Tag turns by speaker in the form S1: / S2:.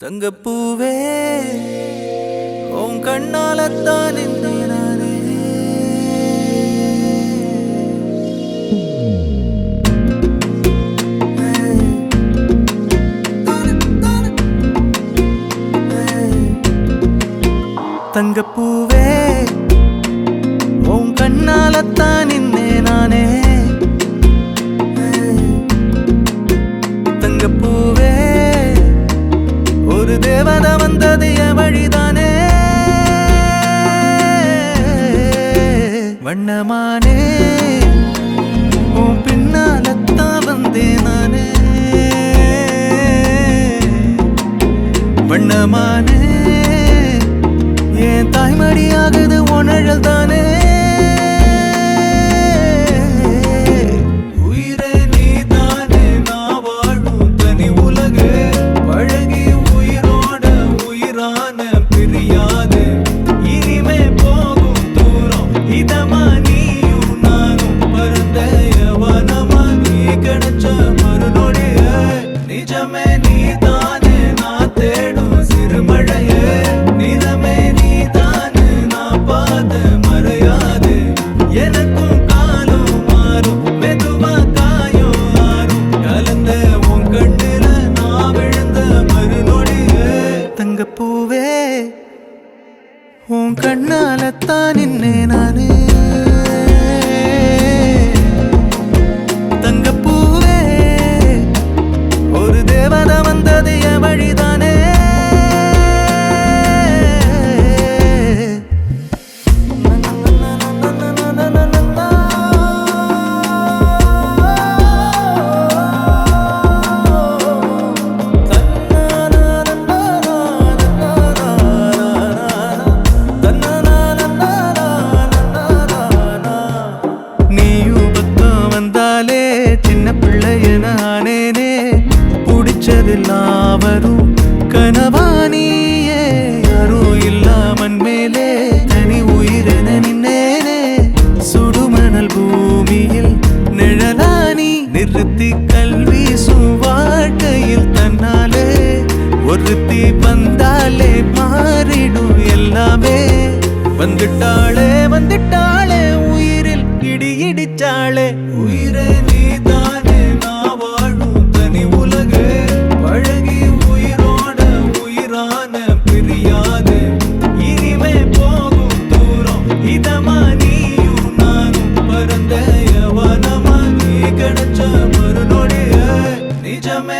S1: தங்கப்பூவே உன் கண்ணாலத்தான் நானே தங்கப்பூவே உன் கண்ணாலத்தான் நானே தங்கப்பூவே ஒரு தேவதை வந்தது என் வழிதானே வண்ணமானே உன் பின்னாலத்தான் வந்தேன் நானே வண்ணமானே என் தாய்மடியாகுது உணழல் தானே தங்கப்பூவே உன் கண்ணாலத்தான் நானே தங்கப்பூவே ஒரு தேவதை வந்தது என் வழிதானே சின்ன பிள்ளைய நானேனே புடிச்சதெல்லாம் வரும் கனவானியே யாரும் இல்லாமன் மேலே தனி உயிரென நின்னேனே சுடுமணல் பூமியில் நிழலானி நிறுத்தி கல்வி வாழ்க்கையில் தன்னாலே ஒருத்தி வந்தாலே மாறிடும் எல்லாமே வந்துட்டாளே வந்துட்டாளே உயிரில் இடி இடிச்சாளே உயிரே நீதானே நான் வாழும் தனி உலகு பழகி உயிரோட உயிரான பிரியாது இனிமே போகும் தூரம் இதமா நீயும் நானும் பரந்த யவனமா நீ கிடைச்ச மறுநொடிய நிஜமே